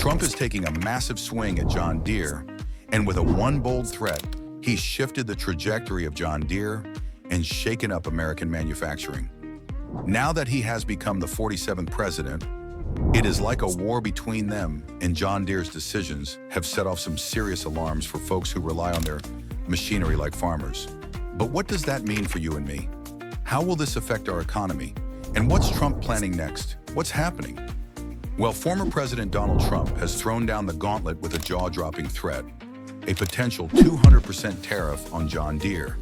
Trump is taking a massive swing at John Deere, and with one bold threat, he's shifted the trajectory of John Deere and shaken up American manufacturing. Now that he has become the 47th president, it is like a war between them, and John Deere's decisions have set off some serious alarms for folks who rely on their machinery like farmers. But what does that mean for you and me? How will this affect our economy? And what's Trump planning next? What's happening? Well, former President Donald Trump has thrown down the gauntlet with a jaw-dropping threat, a potential 200% tariff on John Deere.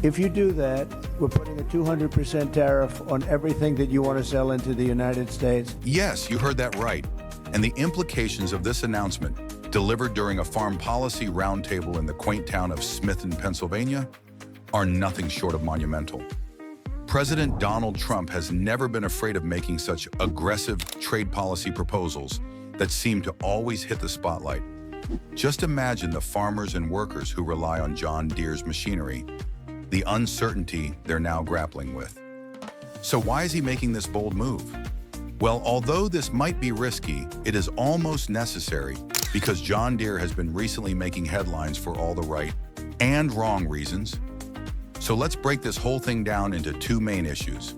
If you do that, we're putting a 200% tariff on everything that you want to sell into the United States. Yes, you heard that right. And the implications of this announcement, delivered during a farm policy roundtable in the quaint town of Smithton, Pennsylvania, are nothing short of monumental. President Donald Trump has never been afraid of making such aggressive trade policy proposals that seem to always hit the spotlight. Just imagine the farmers and workers who rely on John Deere's machinery, the uncertainty they're now grappling with. So why is he making this bold move? Well, although this might be risky, it is almost necessary because John Deere has been recently making headlines for all the right and wrong reasons. So let's break this whole thing down into two main issues.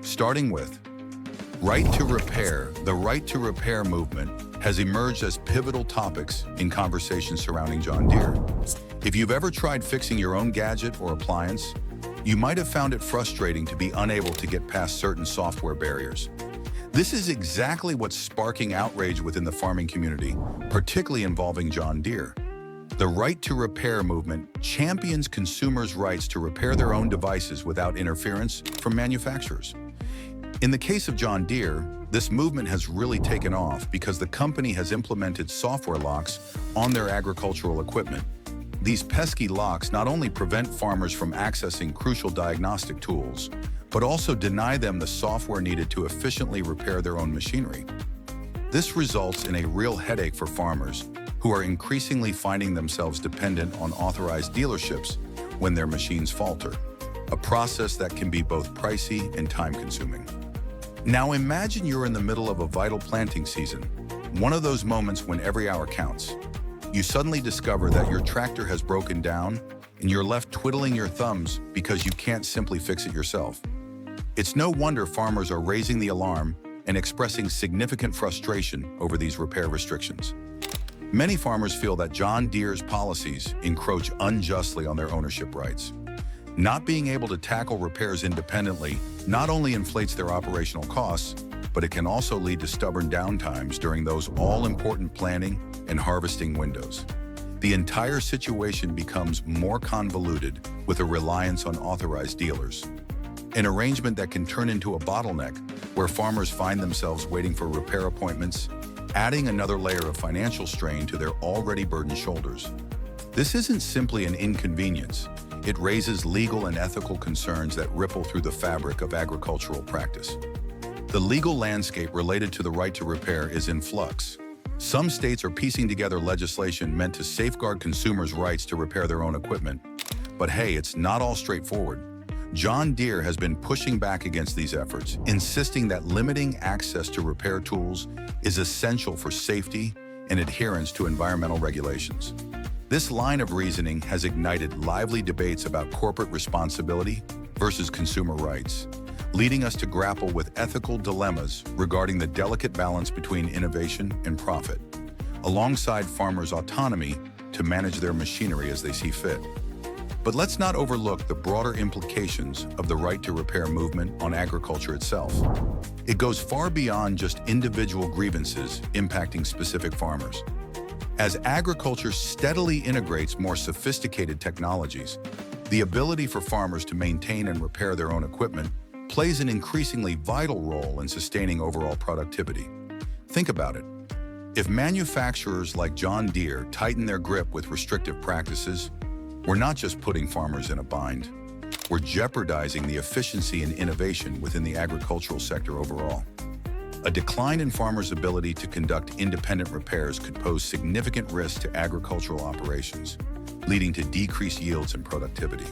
Starting with right to repair. The right to repair movement has emerged as pivotal topics in conversations surrounding John Deere. If you've ever tried fixing your own gadget or appliance, you might have found it frustrating to be unable to get past certain software barriers. This is exactly what's sparking outrage within the farming community, particularly involving John Deere. The right to repair movement champions consumers' rights to repair their own devices without interference from manufacturers. In the case of John Deere, this movement has really taken off because the company has implemented software locks on their agricultural equipment. These pesky locks not only prevent farmers from accessing crucial diagnostic tools, but also deny them the software needed to efficiently repair their own machinery. This results in a real headache for farmers who are increasingly finding themselves dependent on authorized dealerships when their machines falter, a process that can be both pricey and time-consuming. Now imagine you're in the middle of a vital planting season, one of those moments when every hour counts. You suddenly discover that your tractor has broken down and you're left twiddling your thumbs because you can't simply fix it yourself. It's no wonder farmers are raising the alarm and expressing significant frustration over these repair restrictions. Many farmers feel that John Deere's policies encroach unjustly on their ownership rights. Not being able to tackle repairs independently not only inflates their operational costs, but it can also lead to stubborn downtimes during those all-important planting and harvesting windows. The entire situation becomes more convoluted with a reliance on authorized dealers, an arrangement that can turn into a bottleneck where farmers find themselves waiting for repair appointments, adding another layer of financial strain to their already burdened shoulders. This isn't simply an inconvenience. It raises legal and ethical concerns that ripple through the fabric of agricultural practice. The legal landscape related to the right to repair is in flux. Some states are piecing together legislation meant to safeguard consumers' rights to repair their own equipment. But hey, it's not all straightforward. John Deere has been pushing back against these efforts, insisting that limiting access to repair tools is essential for safety and adherence to environmental regulations. This line of reasoning has ignited lively debates about corporate responsibility versus consumer rights, leading us to grapple with ethical dilemmas regarding the delicate balance between innovation and profit, alongside farmers' autonomy to manage their machinery as they see fit. But let's not overlook the broader implications of the right to repair movement on agriculture itself. It goes far beyond just individual grievances impacting specific farmers. As agriculture steadily integrates more sophisticated technologies, the ability for farmers to maintain and repair their own equipment plays an increasingly vital role in sustaining overall productivity. Think about it. If manufacturers like John Deere tighten their grip with restrictive practices, we're not just putting farmers in a bind, we're jeopardizing the efficiency and innovation within the agricultural sector overall. A decline in farmers' ability to conduct independent repairs could pose significant risk to agricultural operations, leading to decreased yields and productivity.